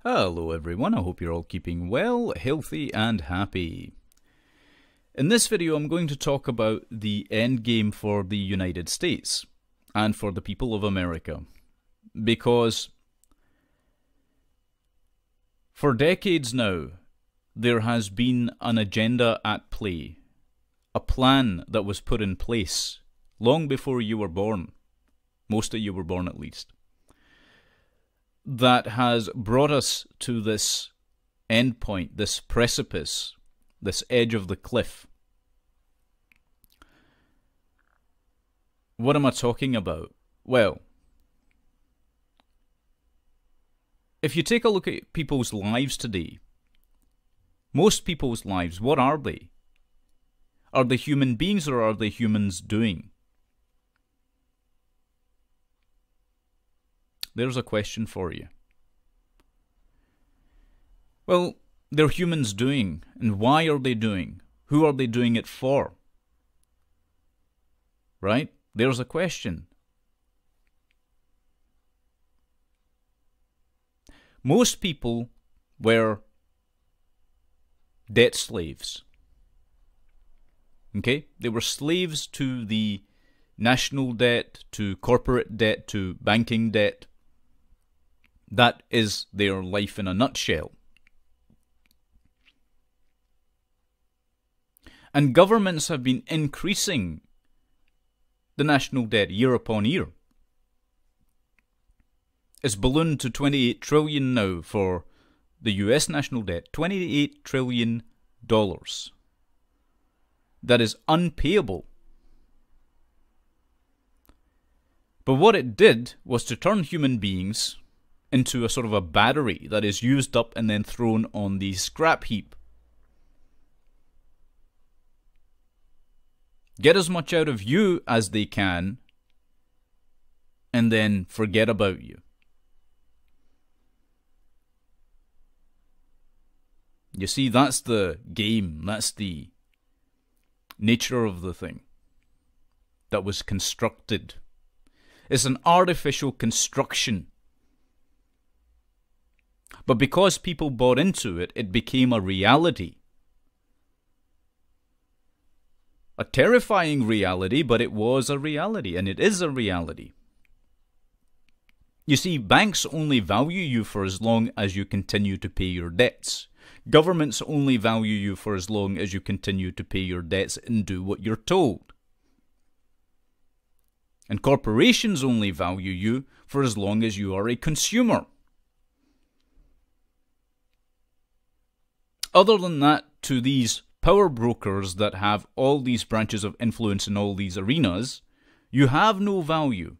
Hello everyone, I hope you're all keeping well, healthy and happy. In this video I'm going to talk about the endgame for the United States and for the people of America, because for decades now there has been an agenda at play, a plan that was put in place long before you were born, most of you were born at least, that has brought us to this end point, this precipice, this edge of the cliff. What am I talking about? Well, if you take a look at people's lives today, most people's lives, what are they? Are they human beings or are they humans doing? There's a question for you. Well, they're humans doing, and why are they doing? Who are they doing it for? Right? There's a question. Most people were debt slaves. Okay? They were slaves to the national debt, to corporate debt, to banking debt. That is their life in a nutshell. And governments have been increasing the national debt year upon year. It's ballooned to $28 trillion now for the US national debt. $28 trillion. That is unpayable. But what it did was to turn human beings into a sort of a battery that is used up and then thrown on the scrap heap. Get as much out of you as they can, and then forget about you. You see, that's the game, that's the nature of the thing that was constructed. It's an artificial construction. But because people bought into it, it became a reality. A terrifying reality, but it was a reality, and it is a reality. You see, banks only value you for as long as you continue to pay your debts. Governments only value you for as long as you continue to pay your debts and do what you're told. And corporations only value you for as long as you are a consumer. Other than that, to these power brokers that have all these branches of influence in all these arenas, you have no value.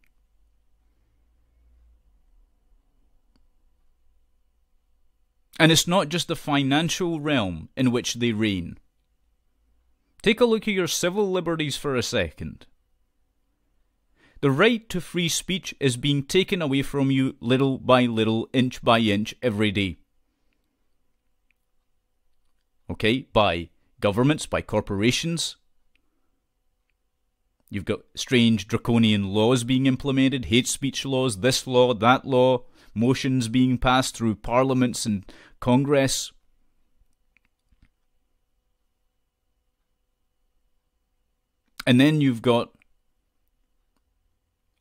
And it's not just the financial realm in which they reign. Take a look at your civil liberties for a second. The right to free speech is being taken away from you little by little, inch by inch, every day. Okay, by governments, by corporations. You've got strange draconian laws being implemented, hate speech laws, this law, that law, motions being passed through parliaments and Congress. And then you've got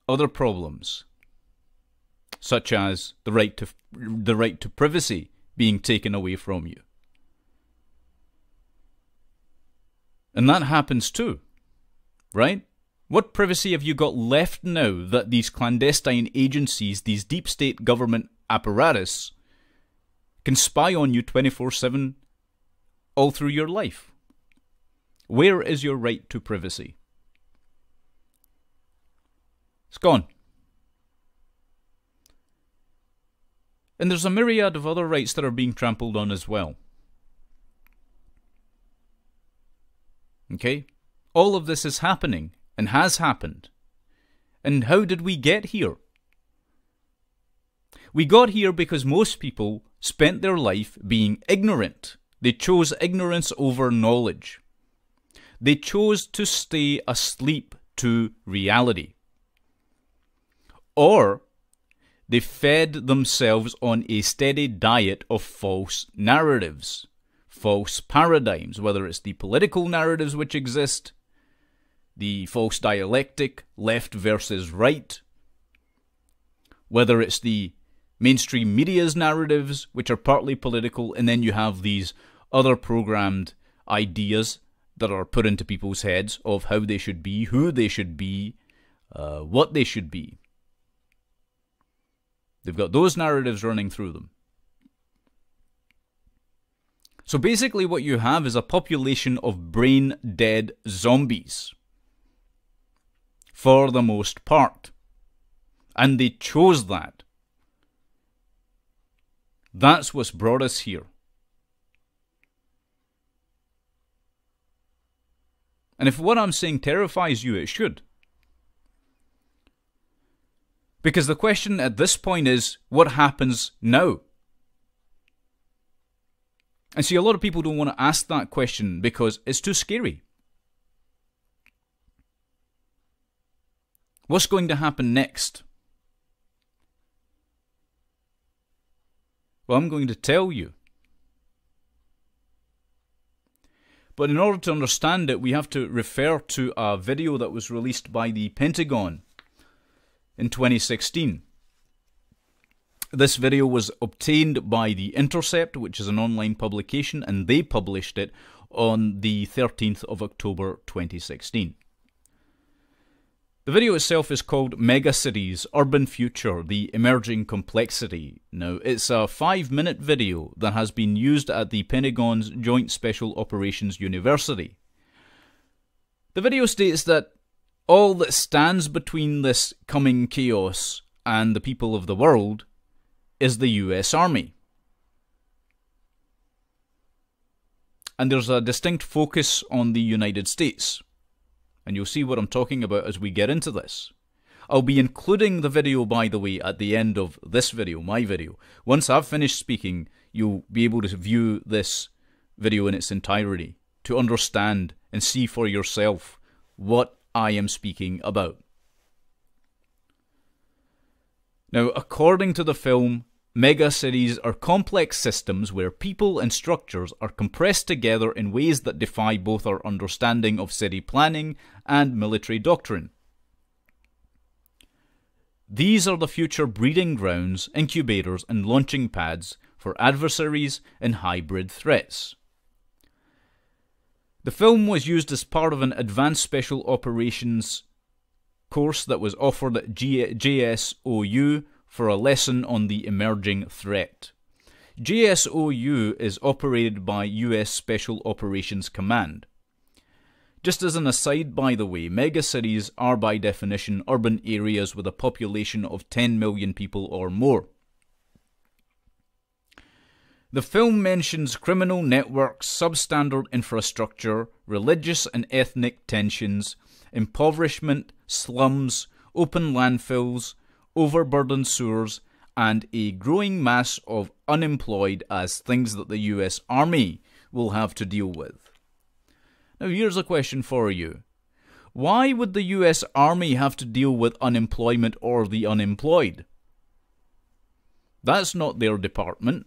other problems, such as the right to privacy being taken away from you. And that happens too, right? What privacy have you got left now that these clandestine agencies, these deep state government apparatus, can spy on you 24/7 all through your life? Where is your right to privacy? It's gone. And there's a myriad of other rights that are being trampled on as well. Okay? All of this is happening and has happened. And how did we get here? We got here because most people spent their life being ignorant. They chose ignorance over knowledge. They chose to stay asleep to reality. Or They fed themselves on a steady diet of false narratives, false paradigms, whether it's the political narratives which exist, the false dialectic, left versus right, whether it's the mainstream media's narratives, which are partly political, and then you have these other programmed ideas that are put into people's heads of how they should be, who they should be, what they should be. They've got those narratives running through them. So basically what you have is a population of brain-dead zombies, for the most part. And they chose that. That's what's brought us here. And if what I'm saying terrifies you, it should. Because the question at this point is, what happens now? And see, a lot of people don't want to ask that question because it's too scary. What's going to happen next? Well, I'm going to tell you. But in order to understand it, we have to refer to a video that was released by the Pentagon in 2016. This video was obtained by The Intercept, which is an online publication, and they published it on the 13th of October 2016. The video itself is called Megacities, Urban Future, The Emerging Complexity. Now, it's a 5-minute video that has been used at the Pentagon's Joint Special Operations University. The video states that all that stands between this coming chaos and the people of the world is the US Army. And there's a distinct focus on the United States. And you'll see what I'm talking about as we get into this. I'll be including the video, by the way, at the end of this video, my video. Once I've finished speaking, you'll be able to view this video in its entirety to understand and see for yourself what I am speaking about. Now, according to the film, megacities are complex systems where people and structures are compressed together in ways that defy both our understanding of city planning and military doctrine. These are the future breeding grounds, incubators, and launching pads for adversaries and hybrid threats. The film was used as part of an advanced special operations course that was offered at JSOU for a lesson on the emerging threat. JSOU is operated by US Special Operations Command. Just as an aside, by the way, megacities are by definition urban areas with a population of 10 million people or more. The film mentions criminal networks, substandard infrastructure, religious and ethnic tensions, impoverishment, slums, open landfills, overburdened sewers, and a growing mass of unemployed as things that the US Army will have to deal with. Now here's a question for you. Why would the US Army have to deal with unemployment or the unemployed? That's not their department.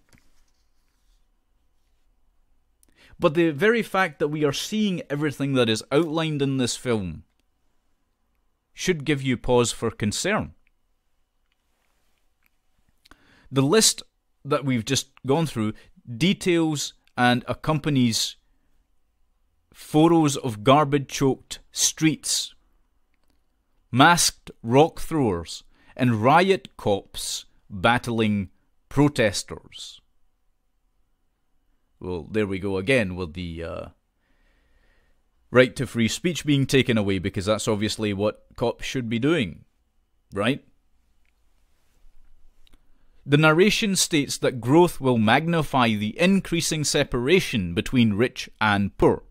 But the very fact that we are seeing everything that is outlined in this film should give you pause for concern. The list that we've just gone through details and accompanies photos of garbage-choked streets, masked rock throwers, and riot cops battling protesters. Well, there we go again with the right to free speech being taken away, because that's obviously what cops should be doing, right? The narration states that growth will magnify the increasing separation between rich and poor.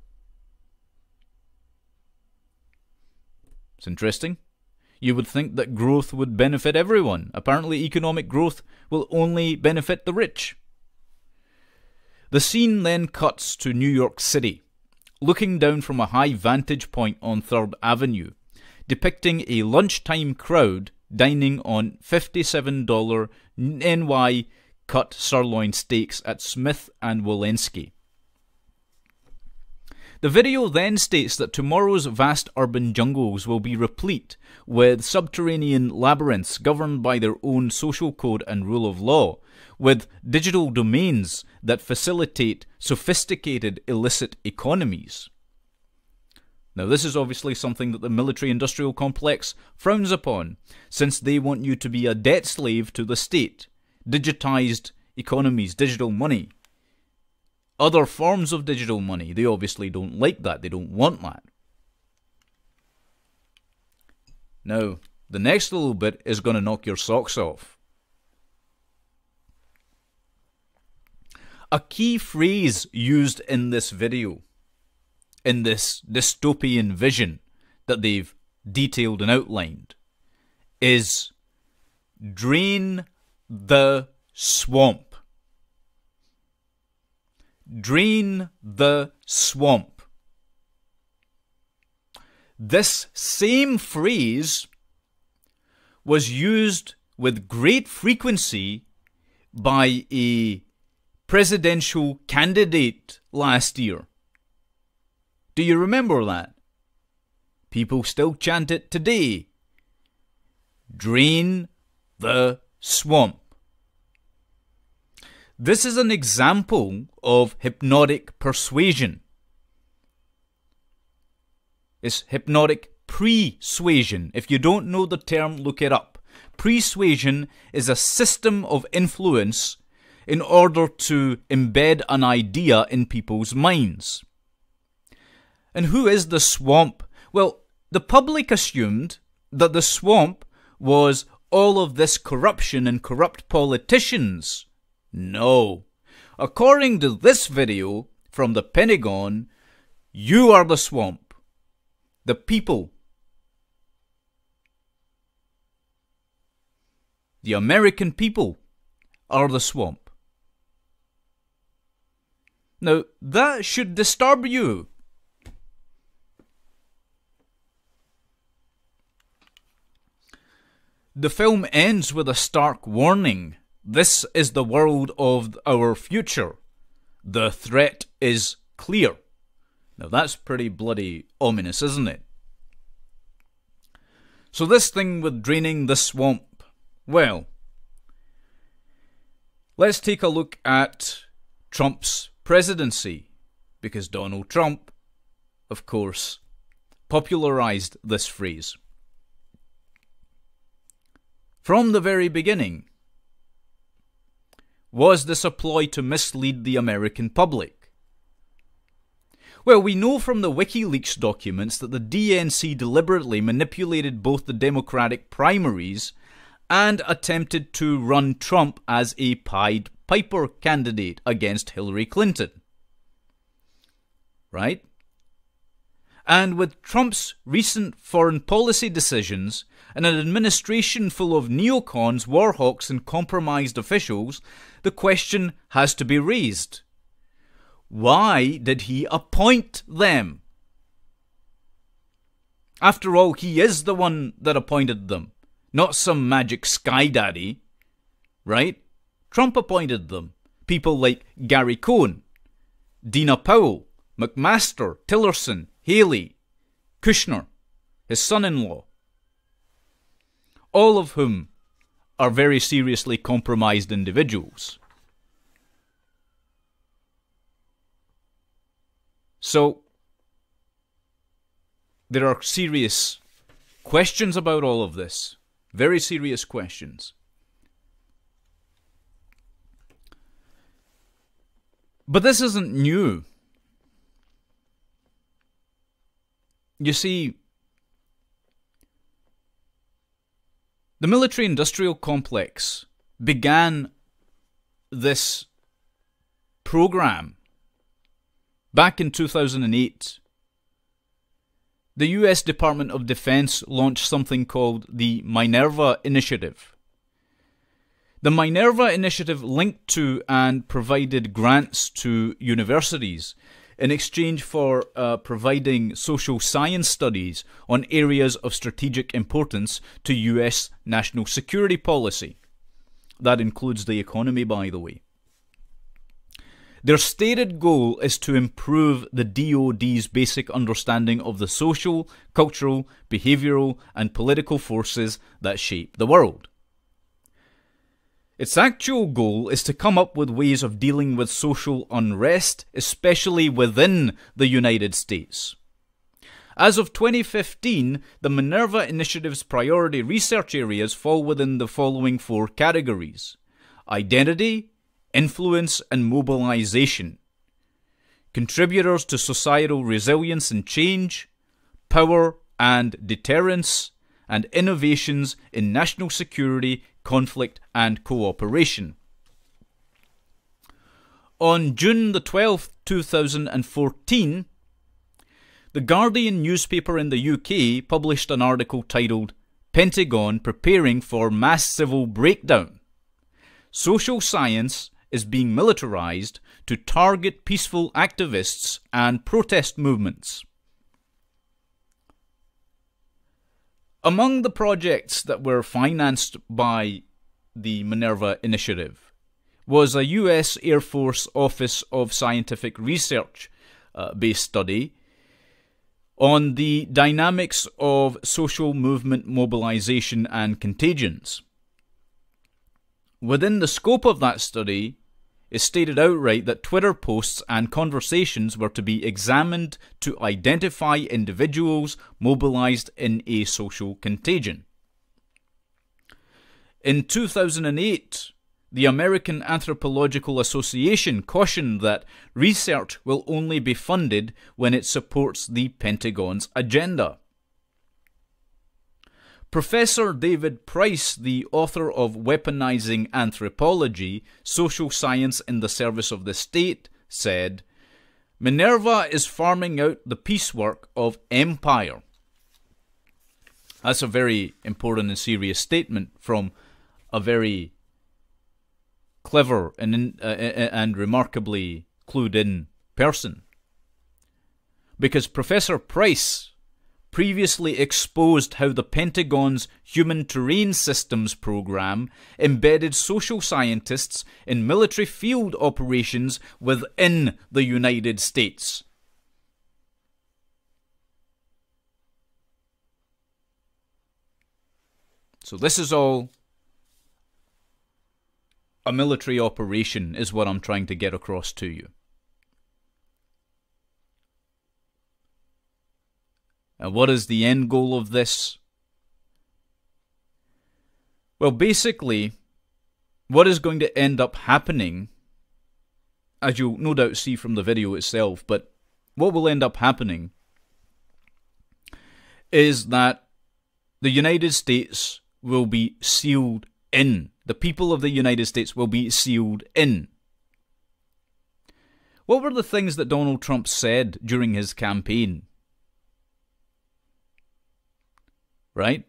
It's interesting. You would think that growth would benefit everyone. Apparently, economic growth will only benefit the rich. The scene then cuts to New York City, looking down from a high vantage point on 3rd Avenue, depicting a lunchtime crowd dining on $57 NY cut sirloin steaks at Smith and Wolenski. The video then states that tomorrow's vast urban jungles will be replete with subterranean labyrinths governed by their own social code and rule of law, with digital domains that facilitate sophisticated illicit economies. Now, this is obviously something that the military-industrial complex frowns upon, since they want you to be a debt slave to the state, digitized economies, digital money. Other forms of digital money, they obviously don't like that, they don't want that. Now, the next little bit is going to knock your socks off. A key phrase used in this video, in this dystopian vision that they've detailed and outlined, is drain the swamp. Drain the swamp. This same phrase was used with great frequency by a presidential candidate last year. Do you remember that? People still chant it today. Drain the swamp. This is an example of hypnotic persuasion. It's hypnotic persuasion. If you don't know the term, look it up. Persuasion is a system of influence in order to embed an idea in people's minds. And who is the swamp? Well, the public assumed that the swamp was all of this corruption and corrupt politicians. No. According to this video from the Pentagon, you are the swamp. The people. The American people are the swamp. Now, that should disturb you. The film ends with a stark warning. This is the world of our future. The threat is clear. Now that's pretty bloody ominous, isn't it? So this thing with draining the swamp. Well, let's take a look at Trump's presidency. Because Donald Trump, of course, popularized this phrase. From the very beginning, was this a ploy to mislead the American public? Well, we know from the WikiLeaks documents that the DNC deliberately manipulated both the Democratic primaries and attempted to run Trump as a Pied Piper candidate against Hillary Clinton. Right? And with Trump's recent foreign policy decisions and an administration full of neocons, warhawks and compromised officials, the question has to be raised. Why did he appoint them? After all, he is the one that appointed them, not some magic sky daddy, right? Trump appointed them. People like Gary Cohn, Dina Powell, McMaster, Tillerson, Haley, Kushner, his son-in-law, all of whom are very seriously compromised individuals. So, there are serious questions about all of this. Very serious questions. But this isn't new. You see, the military-industrial complex began this program back in 2008. The US Department of Defense launched something called the Minerva Initiative. The Minerva Initiative linked to and provided grants to universities in exchange for providing social science studies on areas of strategic importance to US national security policy. That includes the economy, by the way. Their stated goal is to improve the DoD's basic understanding of the social, cultural, behavioral, and political forces that shape the world. Its actual goal is to come up with ways of dealing with social unrest, especially within the United States. As of 2015, the Minerva Initiative's priority research areas fall within the following 4 categories: identity, influence and mobilization, contributors to societal resilience and change, power and deterrence, and innovations in national security, conflict and cooperation. On June the 12th, 2014, The Guardian newspaper in the UK published an article titled "Pentagon Preparing for Mass Civil Breakdown. Social Science is being militarized to target peaceful activists and protest movements." Among the projects that were financed by the Minerva Initiative was a US Air Force Office of Scientific Research based study on the dynamics of social movement mobilization and contagions. Within the scope of that study, it stated outright that Twitter posts and conversations were to be examined to identify individuals mobilized in a social contagion. In 2008, the American Anthropological Association cautioned that research will only be funded when it supports the Pentagon's agenda. Professor David Price, the author of Weaponizing Anthropology, Social Science in the Service of the State, said, "Minerva is farming out the piecework of empire." That's a very important and serious statement from a very clever and remarkably clued-in person. Because Professor Price previously exposed how the Pentagon's Human Terrain Systems program embedded social scientists in military field operations within the United States. So this is all a military operation, is what I'm trying to get across to you. And what is the end goal of this? Well, basically, what is going to end up happening, as you'll no doubt see from the video itself, but what will end up happening is that the United States will be sealed in. The people of the United States will be sealed in. What were the things that Donald Trump said during his campaign? Right?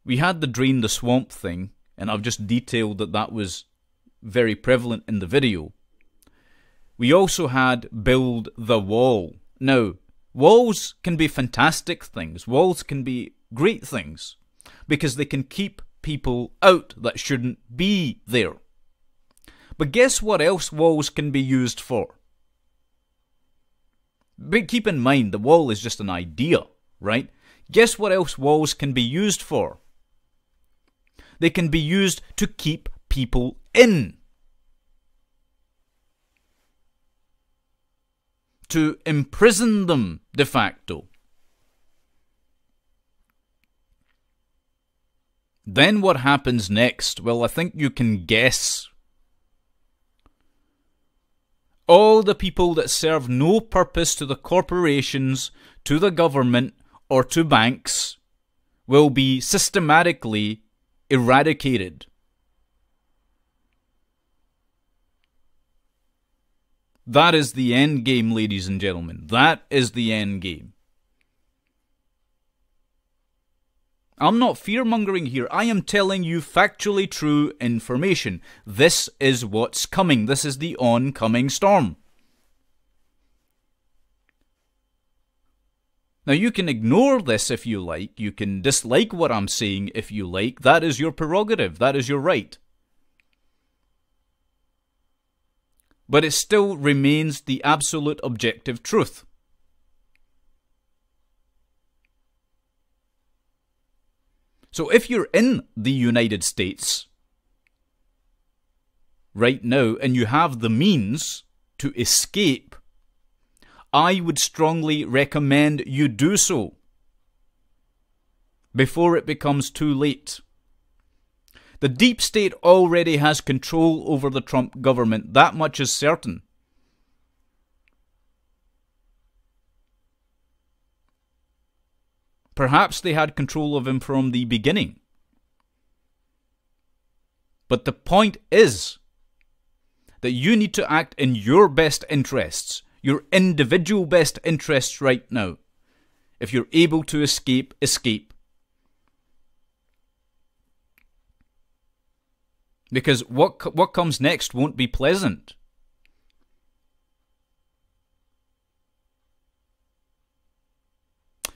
We had the drain the swamp thing, and I've just detailed that that was very prevalent in the video. We also had build the wall. Now, walls can be fantastic things. Walls can be great things because they can keep people out that shouldn't be there. But guess what else walls can be used for? But keep in mind, the wall is just an idea, right? Guess what else walls can be used for? They can be used to keep people in. To imprison them, de facto. Then what happens next? Well, I think you can guess. All the people that serve no purpose to the corporations, to the government, or to banks will be systematically eradicated. That is the end game, ladies and gentlemen. That is the end game. I'm not fear-mongering here. I am telling you factually true information. This is what's coming. This is the oncoming storm. Now, you can ignore this if you like. You can dislike what I'm saying if you like. That is your prerogative. That is your right. But it still remains the absolute objective truth. So if you're in the United States right now and you have the means to escape, I would strongly recommend you do so before it becomes too late. The deep state already has control over the Trump government. That much is certain. Perhaps they had control of him from the beginning. But the point is that you need to act in your best interests, your individual best interests right now. If you're able to escape, escape. Because what comes next won't be pleasant.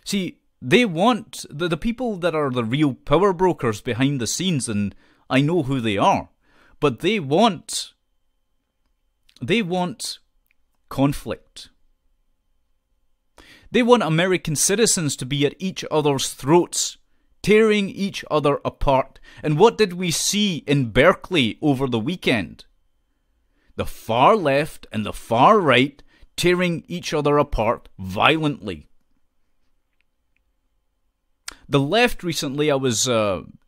See, they want, the people that are the real power brokers behind the scenes, and I know who they are, but they want conflict. They want American citizens to be at each other's throats, tearing each other apart. And what did we see in Berkeley over the weekend? The far left and the far right tearing each other apart violently. The left recently, I was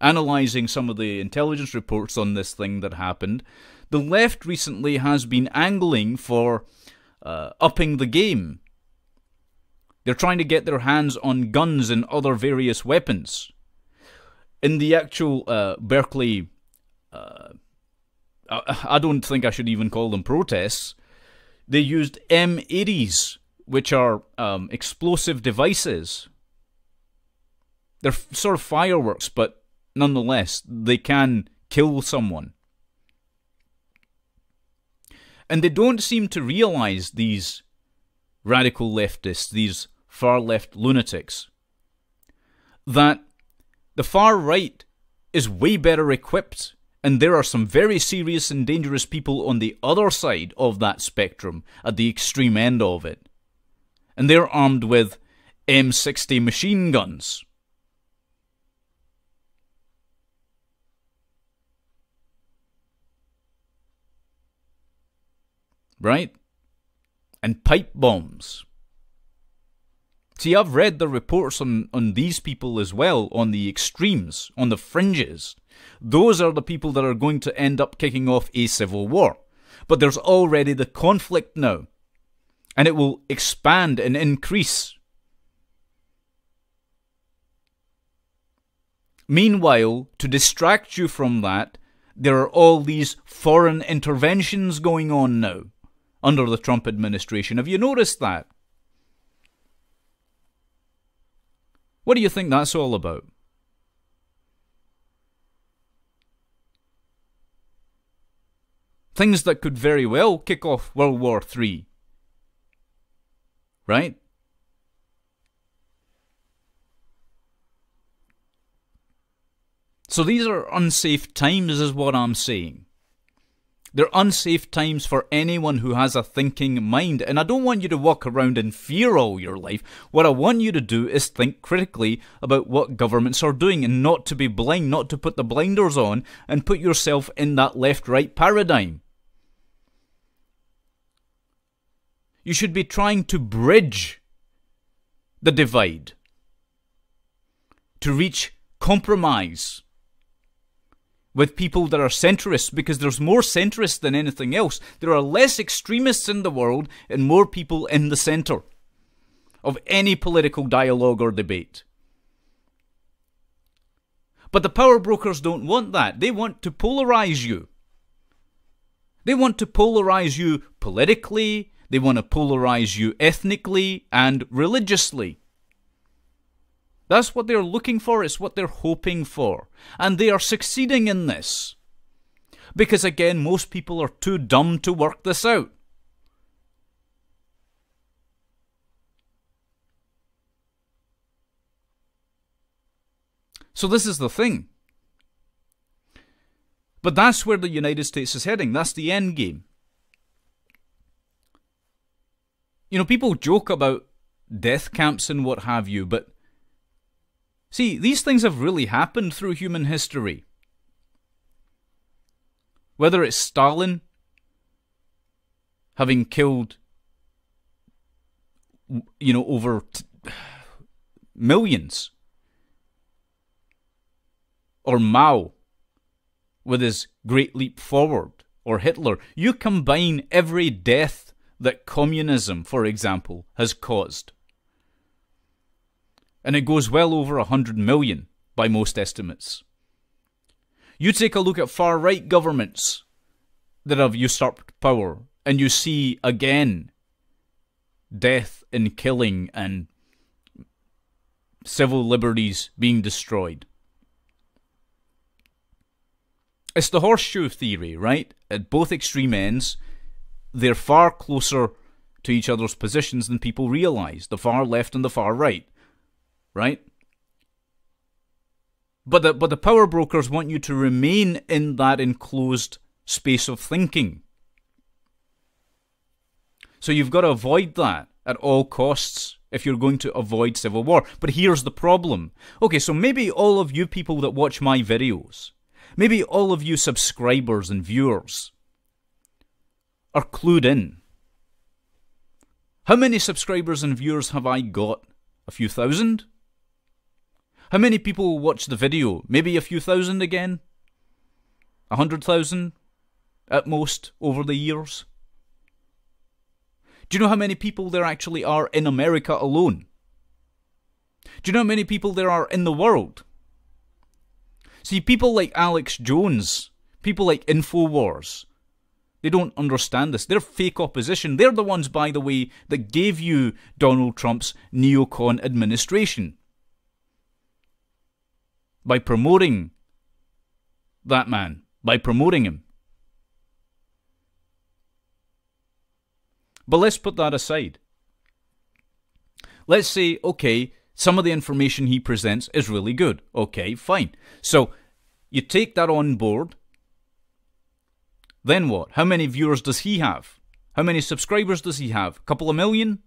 analysing some of the intelligence reports on this thing that happened. The left recently has been angling for upping the game. They're trying to get their hands on guns and other various weapons. In the actual Berkeley, I don't think I should even call them protests, they used M80s, which are explosive devices. They're sort of fireworks, but nonetheless, they can kill someone. And they don't seem to realize, these radical leftists, these far left lunatics, that the far right is way better equipped, and there are some very serious and dangerous people on the other side of that spectrum, at the extreme end of it. And they're armed with M60 machine guns. Right? And pipe bombs. See, I've read the reports on these people as well, on the extremes, on the fringes. Those are the people that are going to end up kicking off a civil war. But there's already the conflict now. And it will expand and increase. Meanwhile, to distract you from that, there are all these foreign interventions going on now under the Trump administration. Have you noticed that? What do you think that's all about? Things that could very well kick off World War III. Right? So these are unsafe times, is what I'm saying. They're unsafe times for anyone who has a thinking mind. And I don't want you to walk around in fear all your life. What I want you to do is think critically about what governments are doing, and not to be blind, not to put the blinders on and put yourself in that left-right paradigm. You should be trying to bridge the divide, to reach compromise with people that are centrists, because there's more centrists than anything else. There are less extremists in the world and more people in the centre of any political dialogue or debate. But the power brokers don't want that. They want to polarize you. They want to polarize you politically. They want to polarize you ethnically and religiously. That's what they're looking for. It's what they're hoping for. And they are succeeding in this. Because again, most people are too dumb to work this out. So this is the thing. But that's where the United States is heading. That's the end game. You know, people joke about death camps and what have you, but see, these things have really happened through human history. Whether it's Stalin having killed, you know, over millions, or Mao with his Great Leap Forward, or Hitler, you combine every death that communism, for example, has caused, and it goes well over 100 million by most estimates. You take a look at far-right governments that have usurped power, and you see, again, death and killing and civil liberties being destroyed. It's the horseshoe theory, right? At both extreme ends, they're far closer to each other's positions than people realize. The far left and the far right, right? But the power brokers want you to remain in that enclosed space of thinking. So you've got to avoid that at all costs if you're going to avoid civil war. But here's the problem. Okay, so maybe all of you people that watch my videos, maybe all of you subscribers and viewers are clued in. How many subscribers and viewers have I got? A few thousand? How many people watch the video? Maybe a few thousand again? 100,000 at most over the years? Do you know how many people there actually are in America alone? Do you know how many people there are in the world? See, people like Alex Jones, people like InfoWars, they don't understand this. They're fake opposition. They're the ones, by the way, that gave you Donald Trump's neocon administration. By promoting that man, by promoting him. But let's put that aside. Let's say, okay, some of the information he presents is really good. Okay, fine. So you take that on board. Then what? How many viewers does he have? How many subscribers does he have? A couple of million?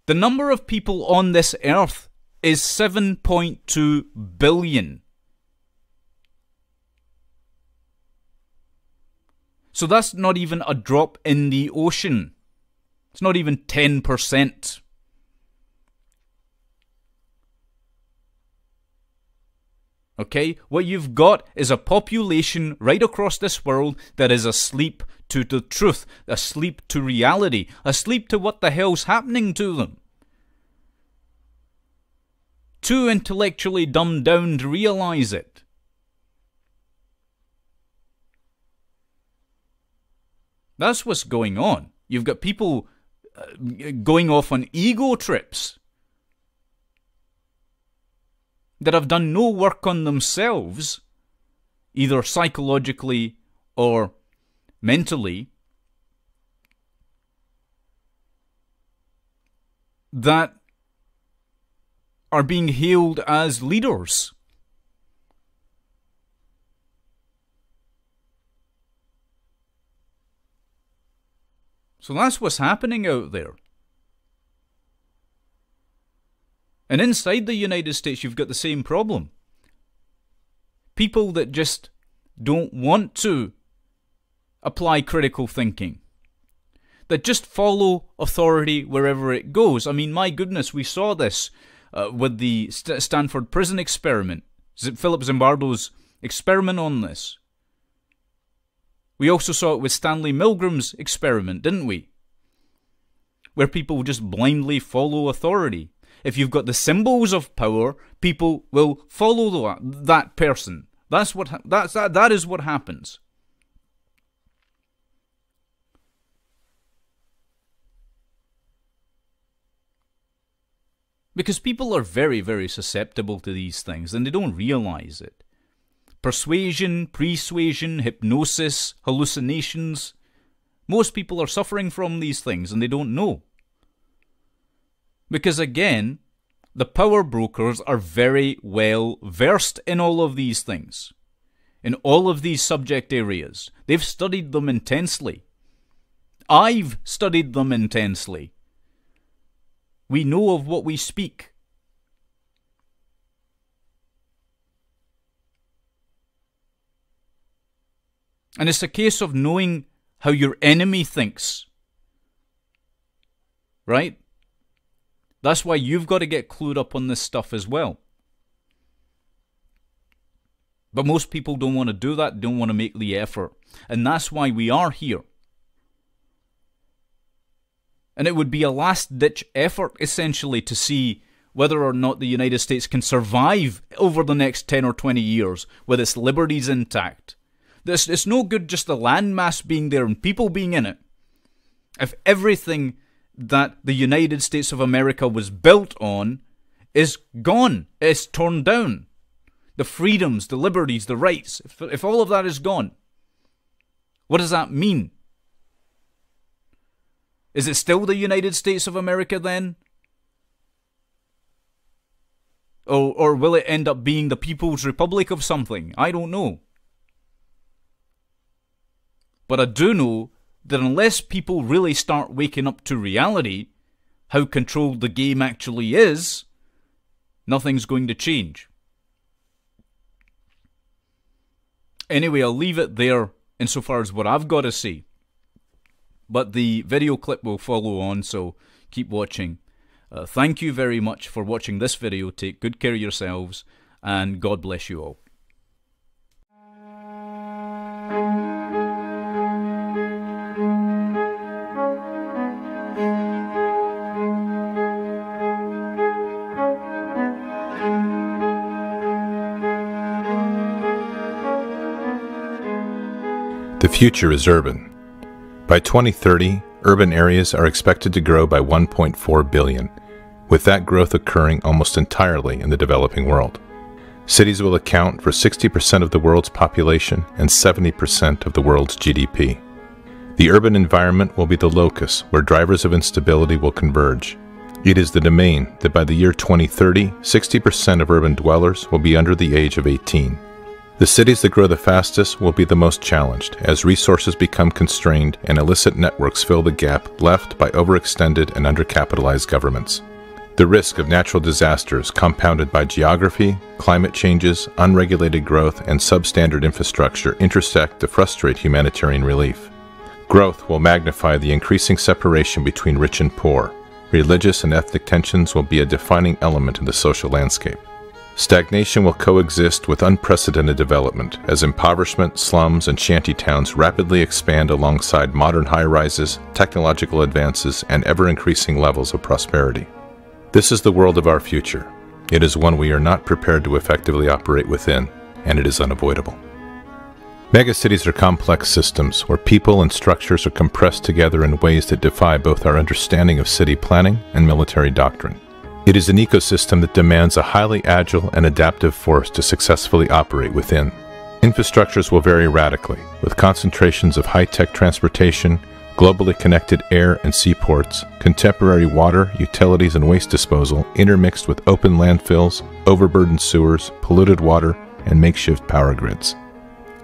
The number of people on this earth is 7.2 billion. So that's not even a drop in the ocean. It's not even 10%. Okay? What you've got is a population right across this world that is asleep to the truth, asleep to reality, asleep to what the hell's happening to them. Too intellectually dumbed down to realize it. That's what's going on. You've got people going off on ego trips that have done no work on themselves, either psychologically or mentally, that are being hailed as leaders. So that's what's happening out there. And inside the United States, you've got the same problem. People that just don't want to apply critical thinking. That just follow authority wherever it goes. I mean, my goodness, we saw this with the Stanford prison experiment. Philip Zimbardo's experiment on this. We also saw it with Stanley Milgram's experiment, didn't we? Where people just blindly follow authority. If you've got the symbols of power, people will follow that person. That is what happens. Because people are very, very susceptible to these things, and they don't realize it. Persuasion, persuasion, hypnosis, hallucinations. Most people are suffering from these things, and they don't know. Because again, the power brokers are very well versed in all of these things, in all of these subject areas. They've studied them intensely. I've studied them intensely. We know of what we speak. And it's a case of knowing how your enemy thinks. Right? That's why you've got to get clued up on this stuff as well. But most people don't want to do that, don't want to make the effort. And that's why we are here. And it would be a last-ditch effort, essentially, to see whether or not the United States can survive over the next 10 or 20 years with its liberties intact. It's no good just the landmass being there and people being in it, if everything that the United States of America was built on is gone, is torn down. The freedoms, the liberties, the rights, if all of that is gone, what does that mean? Is it still the United States of America then? Or will it end up being the People's Republic of something? I don't know. But I do know that unless people really start waking up to reality, how controlled the game actually is, nothing's going to change. Anyway, I'll leave it there insofar as what I've got to say. But the video clip will follow on, so keep watching. Thank you very much for watching this video. Take good care of yourselves, and God bless you all. The future is urban. By 2030, urban areas are expected to grow by 1.4 billion, with that growth occurring almost entirely in the developing world. Cities will account for 60% of the world's population and 70% of the world's GDP. The urban environment will be the locus where drivers of instability will converge. It is the domain that by the year 2030, 60% of urban dwellers will be under the age of 18. The cities that grow the fastest will be the most challenged as resources become constrained and illicit networks fill the gap left by overextended and undercapitalized governments. The risk of natural disasters compounded by geography, climate changes, unregulated growth, and substandard infrastructure intersect to frustrate humanitarian relief. Growth will magnify the increasing separation between rich and poor. Religious and ethnic tensions will be a defining element in the social landscape. Stagnation will coexist with unprecedented development as impoverishment, slums, and shantytowns rapidly expand alongside modern high-rises, technological advances, and ever-increasing levels of prosperity. This is the world of our future. It is one we are not prepared to effectively operate within, and it is unavoidable. Megacities are complex systems where people and structures are compressed together in ways that defy both our understanding of city planning and military doctrine. It is an ecosystem that demands a highly agile and adaptive force to successfully operate within. Infrastructures will vary radically, with concentrations of high-tech transportation, globally connected air and seaports, contemporary water, utilities, and waste disposal intermixed with open landfills, overburdened sewers, polluted water, and makeshift power grids.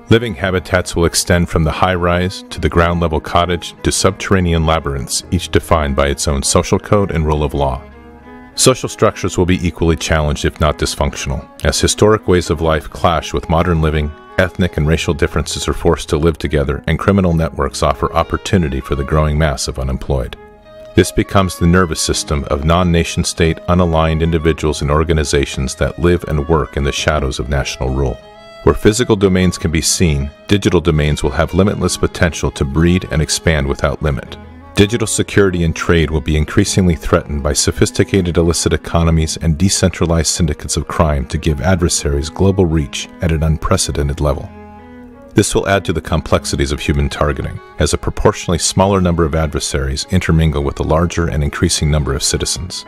Living habitats will extend from the high-rise to the ground-level cottage to subterranean labyrinths, each defined by its own social code and rule of law. Social structures will be equally challenged if not dysfunctional, as historic ways of life clash with modern living, ethnic and racial differences are forced to live together, and criminal networks offer opportunity for the growing mass of unemployed. This becomes the nervous system of non-nation-state, unaligned individuals and organizations that live and work in the shadows of national rule. Where physical domains can be seen, digital domains will have limitless potential to breed and expand without limit. Digital security and trade will be increasingly threatened by sophisticated illicit economies and decentralized syndicates of crime to give adversaries global reach at an unprecedented level. This will add to the complexities of human targeting, as a proportionally smaller number of adversaries intermingle with a larger and increasing number of citizens.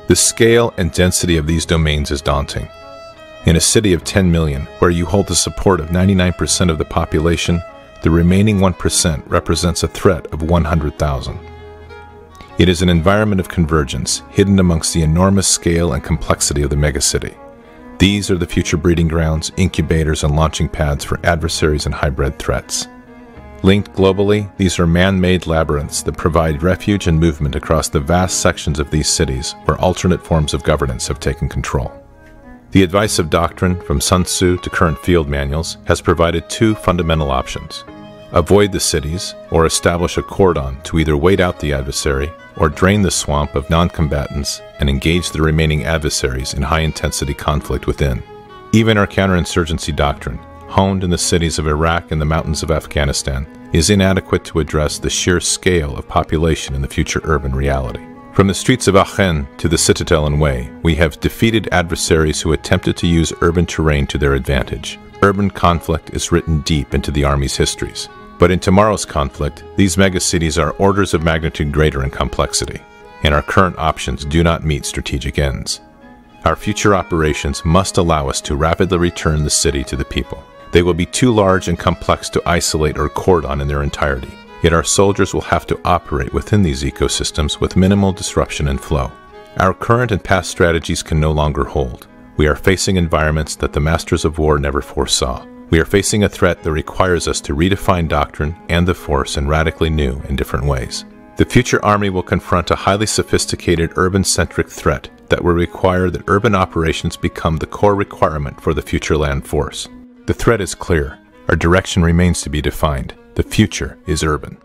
The scale and density of these domains is daunting. In a city of 10 million, where you hold the support of 99% of the population, the remaining 1% represents a threat of 100,000. It is an environment of convergence, hidden amongst the enormous scale and complexity of the megacity. These are the future breeding grounds, incubators, and launching pads for adversaries and hybrid threats. Linked globally, these are man-made labyrinths that provide refuge and movement across the vast sections of these cities where alternate forms of governance have taken control. The advice of doctrine, from Sun Tzu to current field manuals, has provided two fundamental options. Avoid the cities, or establish a cordon to either wait out the adversary or drain the swamp of non-combatants and engage the remaining adversaries in high-intensity conflict within. Even our counterinsurgency doctrine, honed in the cities of Iraq and the mountains of Afghanistan, is inadequate to address the sheer scale of population in the future urban reality. From the streets of Aachen to the citadel and Wei, we have defeated adversaries who attempted to use urban terrain to their advantage. Urban conflict is written deep into the Army's histories. But in tomorrow's conflict, these megacities are orders of magnitude greater in complexity, and our current options do not meet strategic ends. Our future operations must allow us to rapidly return the city to the people. They will be too large and complex to isolate or cordon in their entirety. Yet our soldiers will have to operate within these ecosystems with minimal disruption and flow. Our current and past strategies can no longer hold. We are facing environments that the masters of war never foresaw. We are facing a threat that requires us to redefine doctrine and the force in radically new and different ways. The future Army will confront a highly sophisticated urban-centric threat that will require that urban operations become the core requirement for the future land force. The threat is clear. Our direction remains to be defined. The future is urban.